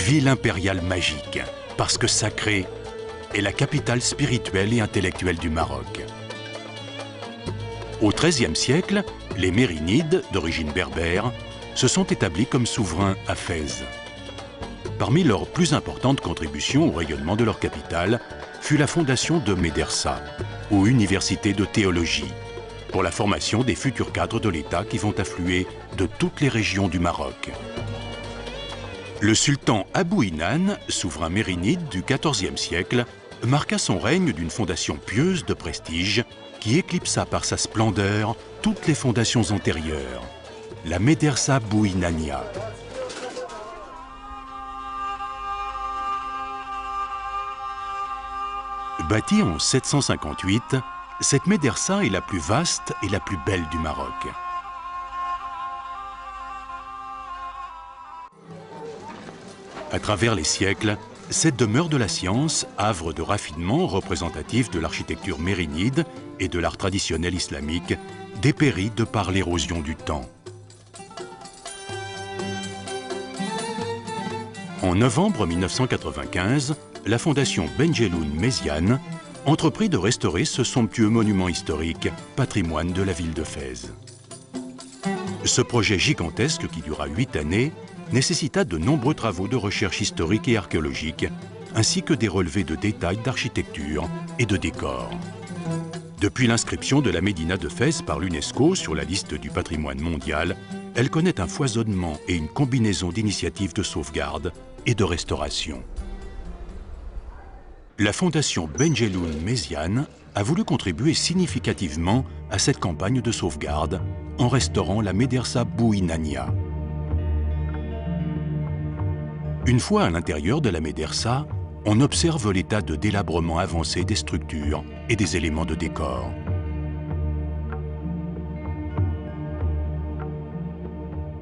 ville impériale magique, parce que sacrée, est la capitale spirituelle et intellectuelle du Maroc. Au XIIIe siècle, les Mérinides, d'origine berbère, se sont établis comme souverains à Fès. Parmi leurs plus importantes contributions au rayonnement de leur capitale fut la fondation de Médersa, ou université de théologie, pour la formation des futurs cadres de l'État qui vont affluer de toutes les régions du Maroc. Le sultan Abou Inan, souverain mérinide du XIVe siècle, marqua son règne d'une fondation pieuse de prestige qui éclipsa par sa splendeur toutes les fondations antérieures, la Médersa Bouinania. Bâtie en 758, cette médersa est la plus vaste et la plus belle du Maroc. À travers les siècles, cette demeure de la science, havre de raffinement représentatif de l'architecture mérinide et de l'art traditionnel islamique, dépérit de par l'érosion du temps. En novembre 1995, la fondation Benjeloun Méziane entreprit de restaurer ce somptueux monument historique, patrimoine de la ville de Fès. Ce projet gigantesque qui dura 8 années nécessita de nombreux travaux de recherche historique et archéologique, ainsi que des relevés de détails d'architecture et de décors. Depuis l'inscription de la médina de Fès par l'UNESCO sur la liste du patrimoine mondial, elle connaît un foisonnement et une combinaison d'initiatives de sauvegarde et de restauration. La fondation Benjeloun Méziane a voulu contribuer significativement à cette campagne de sauvegarde en restaurant la Médersa Bouinania. Une fois à l'intérieur de la médersa, on observe l'état de délabrement avancé des structures et des éléments de décor.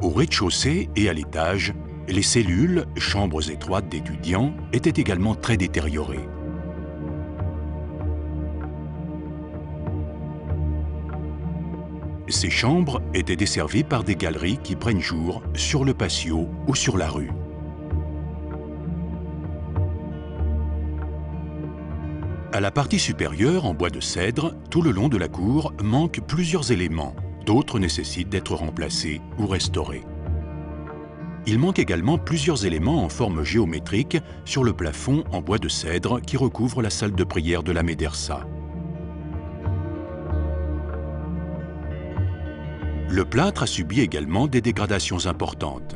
Au rez-de-chaussée et à l'étage, les cellules, chambres étroites d'étudiants, étaient également très détériorées. Ces chambres étaient desservies par des galeries qui prennent jour sur le patio ou sur la rue. À la partie supérieure, en bois de cèdre, tout le long de la cour, manquent plusieurs éléments. D'autres nécessitent d'être remplacés ou restaurés. Il manque également plusieurs éléments en forme géométrique sur le plafond en bois de cèdre qui recouvre la salle de prière de la médersa. Le plâtre a subi également des dégradations importantes.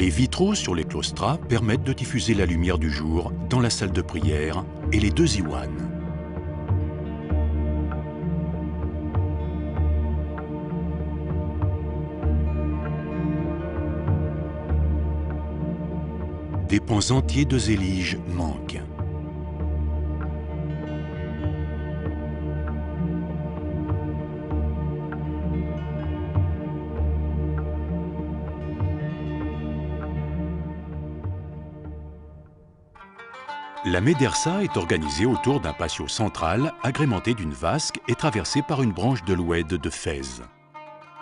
Les vitraux sur les claustras permettent de diffuser la lumière du jour dans la salle de prière et les 2 iwans. Des pans entiers de zélige manquent. La médersa est organisée autour d'un patio central agrémenté d'une vasque et traversé par une branche de l'oued de Fès.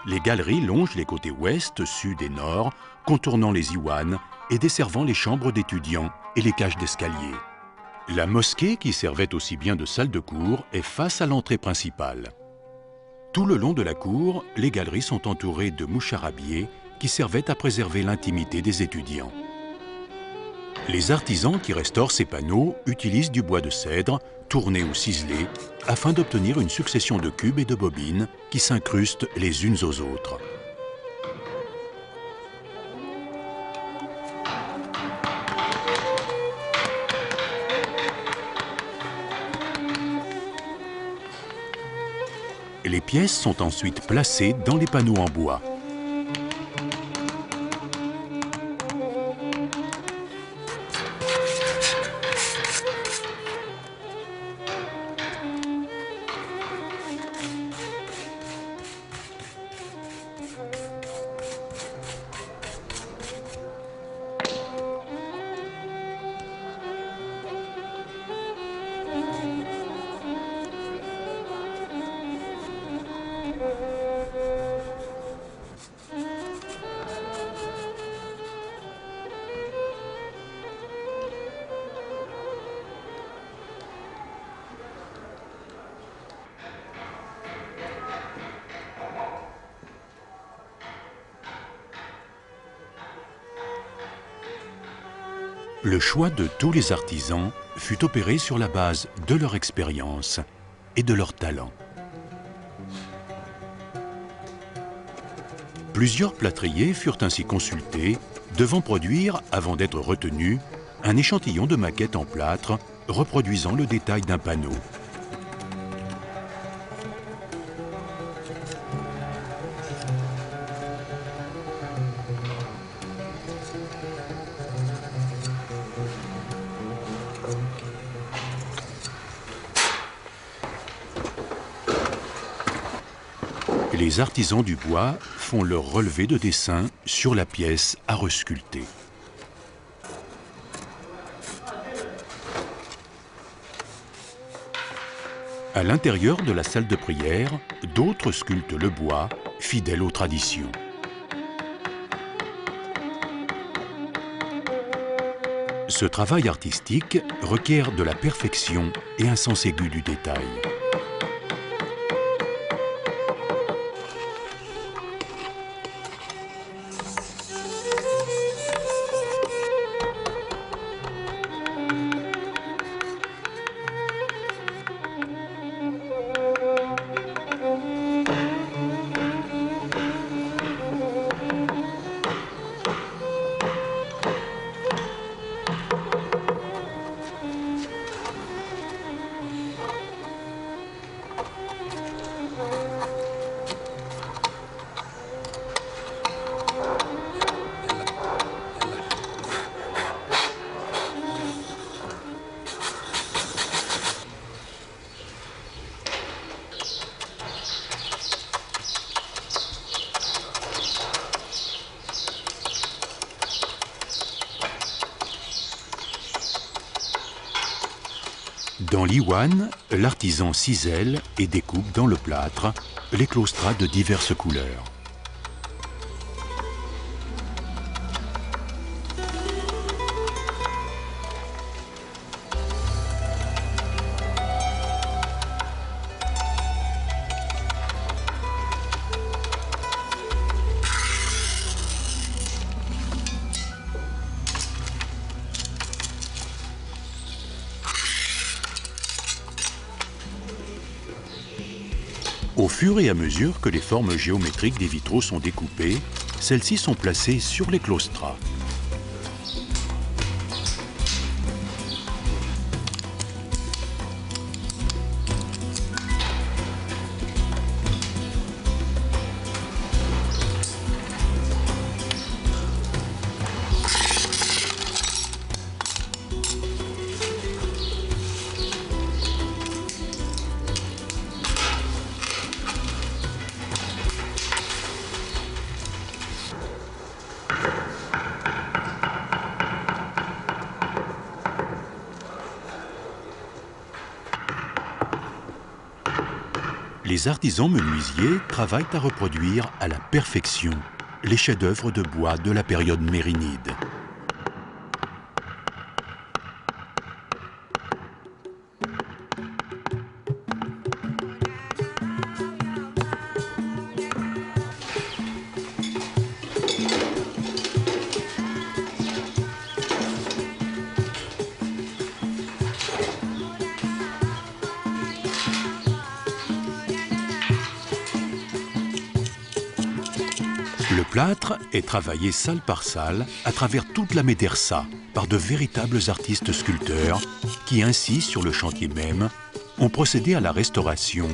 Les galeries longent les côtés ouest, sud et nord, contournant les iwans et desservant les chambres d'étudiants et les cages d'escalier. La mosquée, qui servait aussi bien de salle de cours, est face à l'entrée principale. Tout le long de la cour, les galeries sont entourées de moucharabiers qui servaient à préserver l'intimité des étudiants. Les artisans qui restaurent ces panneaux utilisent du bois de cèdre, tourné ou ciselé, afin d'obtenir une succession de cubes et de bobines qui s'incrustent les unes aux autres. Les pièces sont ensuite placées dans les panneaux en bois. Le choix de tous les artisans fut opéré sur la base de leur expérience et de leur talent. Plusieurs plâtriers furent ainsi consultés, devant produire, avant d'être retenus, un échantillon de maquette en plâtre reproduisant le détail d'un panneau. Les artisans du bois font leur relevé de dessin sur la pièce à resculpter. À l'intérieur de la salle de prière, d'autres sculptent le bois, fidèles aux traditions. Ce travail artistique requiert de la perfection et un sens aigu du détail. Dans l'iwan, l'artisan cisèle et découpe dans le plâtre les claustras de diverses couleurs. Au fur et à mesure que les formes géométriques des vitraux sont découpées, celles-ci sont placées sur les claustras. Les artisans menuisiers travaillent à reproduire à la perfection les chefs-d'œuvre de bois de la période mérinide. Le plâtre est travaillé salle par salle à travers toute la médersa par de véritables artistes sculpteurs qui ainsi, sur le chantier même, ont procédé à la restauration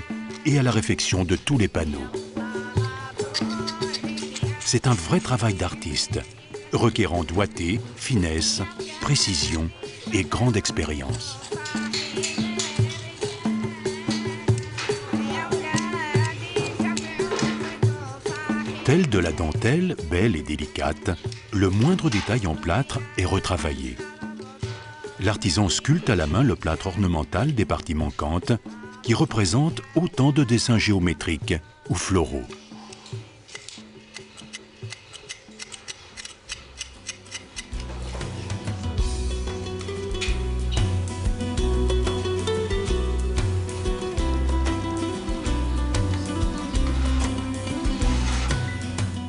et à la réfection de tous les panneaux. C'est un vrai travail d'artiste, requérant doigté, finesse, précision et grande expérience. Telle de la dentelle, belle et délicate, le moindre détail en plâtre est retravaillé. L'artisan sculpte à la main le plâtre ornemental des parties manquantes qui représentent autant de dessins géométriques ou floraux.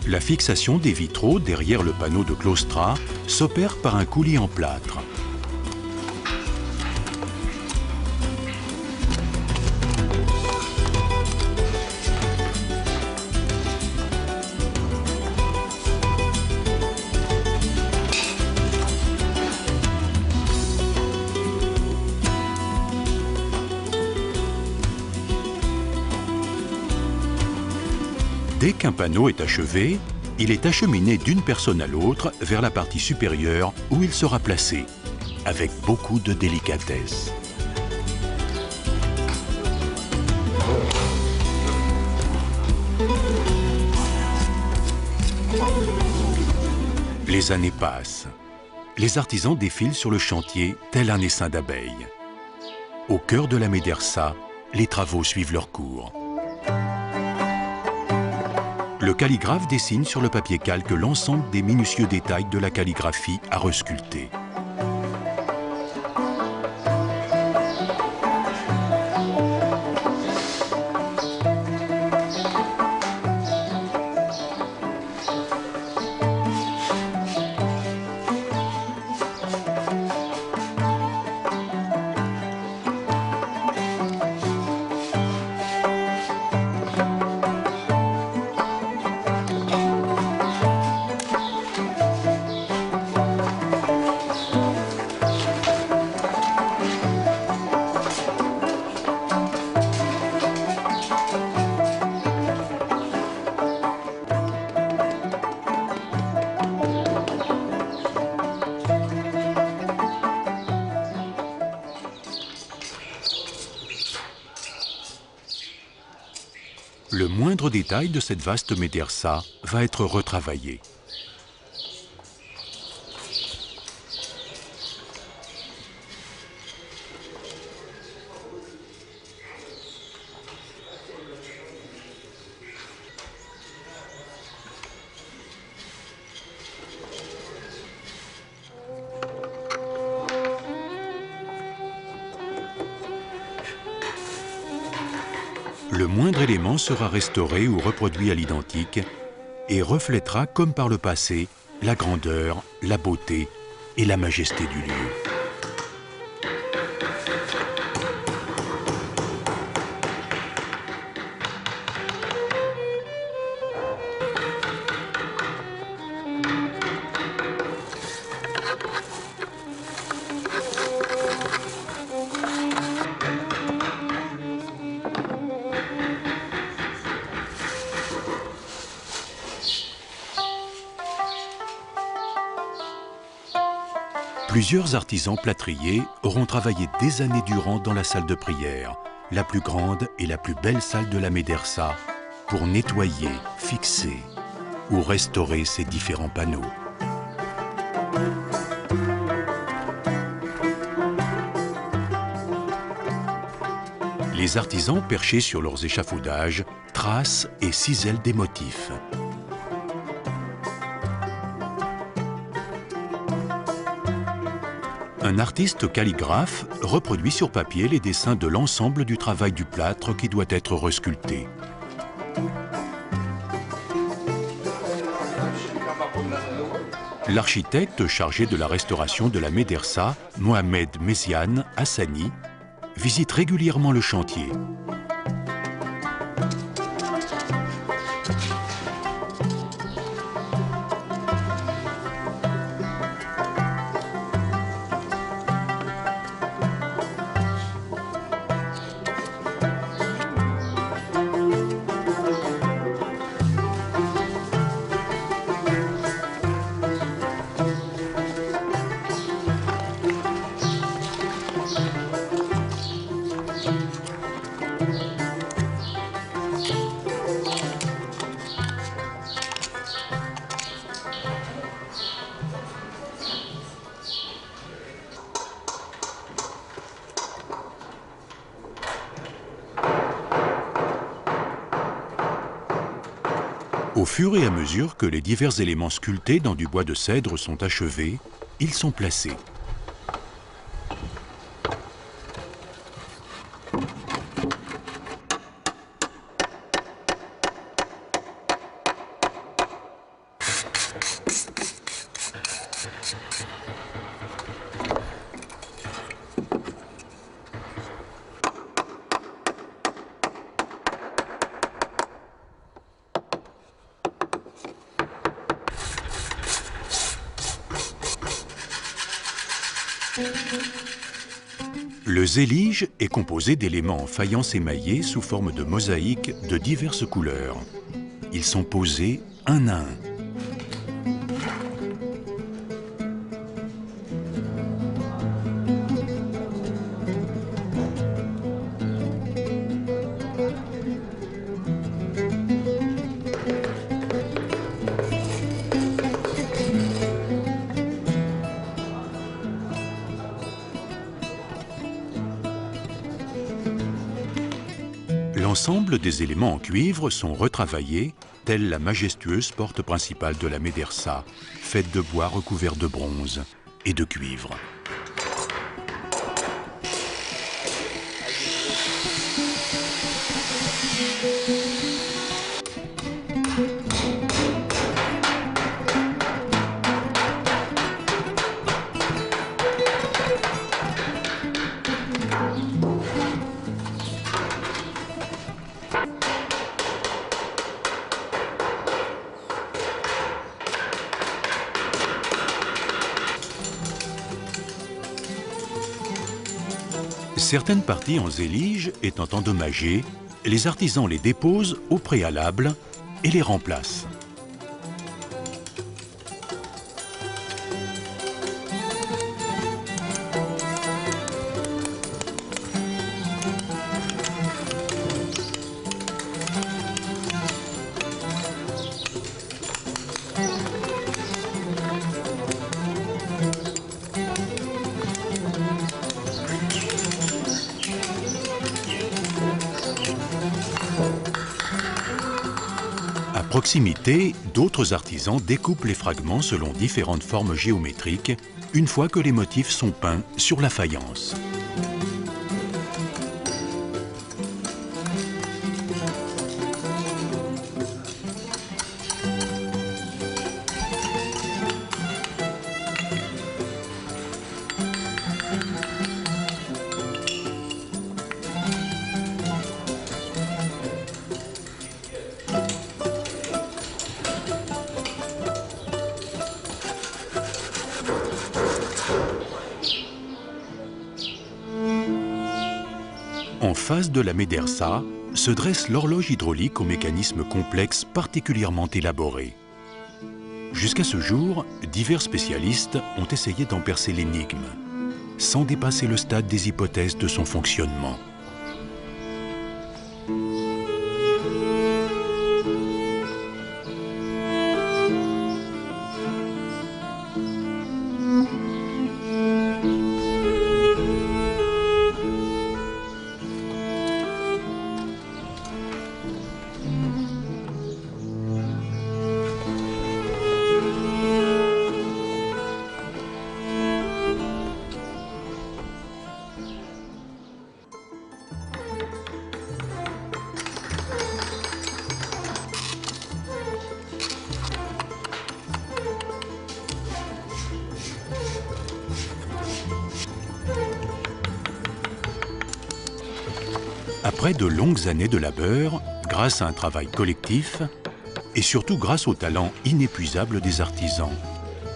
La fixation des vitraux derrière le panneau de claustras s'opère par un coulis en plâtre. Dès qu'un panneau est achevé, il est acheminé d'une personne à l'autre vers la partie supérieure où il sera placé, avec beaucoup de délicatesse. Les années passent. Les artisans défilent sur le chantier tel un essaim d'abeilles. Au cœur de la Médersa, les travaux suivent leur cours. Le calligraphe dessine sur le papier calque l'ensemble des minutieux détails de la calligraphie à resculpter. Le moindre détail de cette vaste médersa va être retravaillé. Le moindre élément sera restauré ou reproduit à l'identique et reflètera, comme par le passé, la grandeur, la beauté et la majesté du lieu. Plusieurs artisans plâtriers auront travaillé des années durant dans la salle de prière, la plus grande et la plus belle salle de la Médersa, pour nettoyer, fixer ou restaurer ces différents panneaux. Les artisans perchés sur leurs échafaudages tracent et cisèlent des motifs. Un artiste calligraphe reproduit sur papier les dessins de l'ensemble du travail du plâtre qui doit être resculpté. L'architecte chargé de la restauration de la Médersa, Mohamed Messiane Hassani, visite régulièrement le chantier. Au fur et à mesure que les divers éléments sculptés dans du bois de cèdre sont achevés, ils sont placés. Le zélige est composé d'éléments en faïence émaillée sous forme de mosaïques de diverses couleurs. Ils sont posés un à un. L'ensemble des éléments en cuivre sont retravaillés, telle la majestueuse porte principale de la médersa, faite de bois recouvert de bronze et de cuivre. Certaines parties en zélige étant endommagées, les artisans les déposent au préalable et les remplacent. À proximité, d'autres artisans découpent les fragments selon différentes formes géométriques, une fois que les motifs sont peints sur la faïence. En face de la médersa se dresse l'horloge hydraulique au mécanisme complexe particulièrement élaboré. Jusqu'à ce jour, divers spécialistes ont essayé d'en percer l'énigme, sans dépasser le stade des hypothèses de son fonctionnement. Après de longues années de labeur, grâce à un travail collectif, et surtout grâce au talent inépuisable des artisans,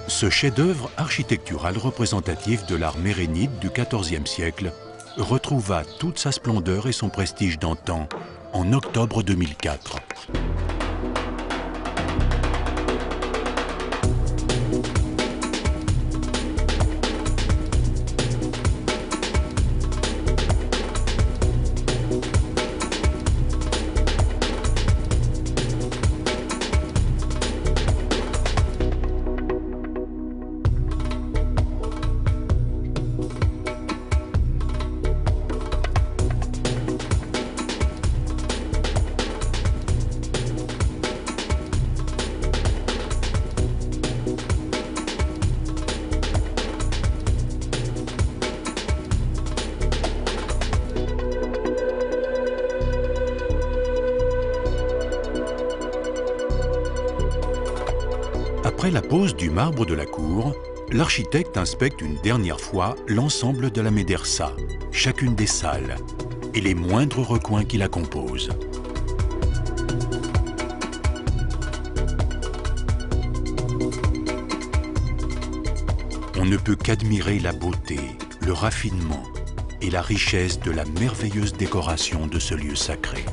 ce chef-d'œuvre architectural représentatif de l'art mérénide du XIVe siècle retrouva toute sa splendeur et son prestige d'antan en octobre 2004. Après la pose du marbre de la cour, l'architecte inspecte une dernière fois l'ensemble de la médersa, chacune des salles et les moindres recoins qui la composent. On ne peut qu'admirer la beauté, le raffinement et la richesse de la merveilleuse décoration de ce lieu sacré.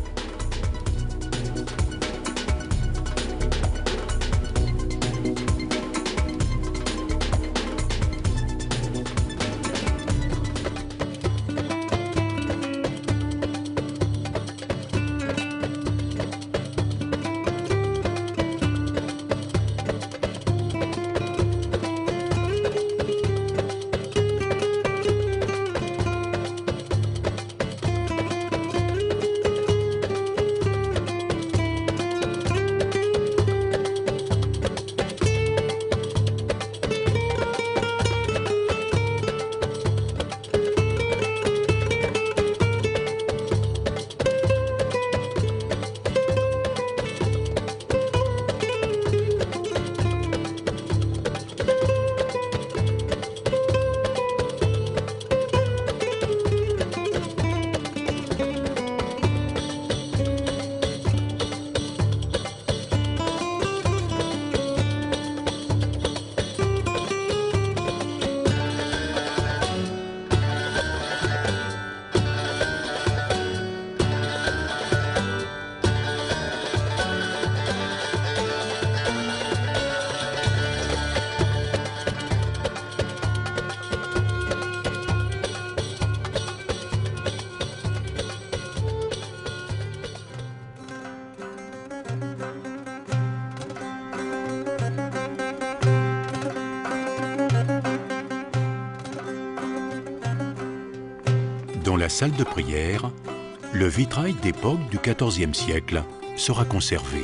Dans la salle de prière, le vitrail d'époque du XIVe siècle sera conservé.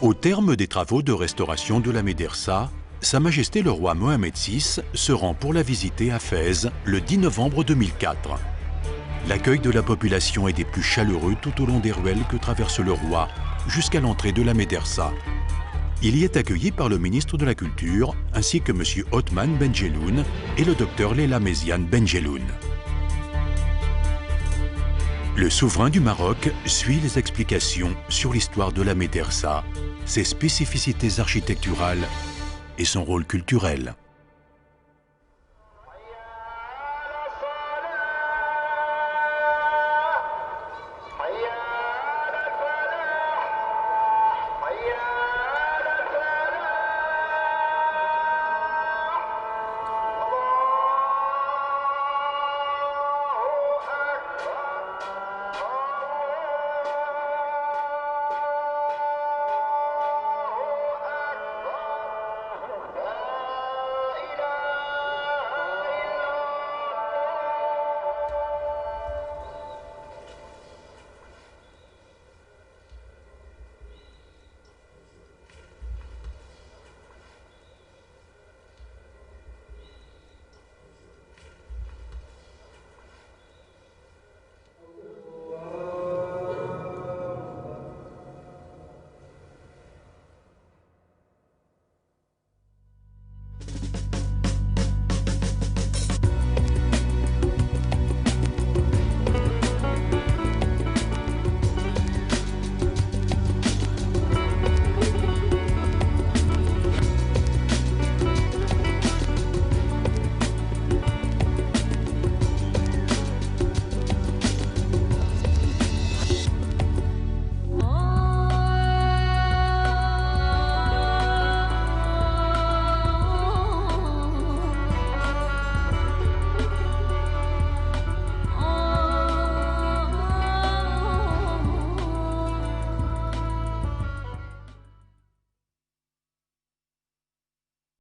Au terme des travaux de restauration de la médersa, Sa Majesté le roi Mohamed VI se rend pour la visiter à Fès le 10 novembre 2004. L'accueil de la population est des plus chaleureux tout au long des ruelles que traverse le roi jusqu'à l'entrée de la médersa. Il y est accueilli par le ministre de la Culture ainsi que M. Othman Benjeloun et le docteur Leila Méziane Benjeloun. Le souverain du Maroc suit les explications sur l'histoire de la médersa, ses spécificités architecturales et son rôle culturel.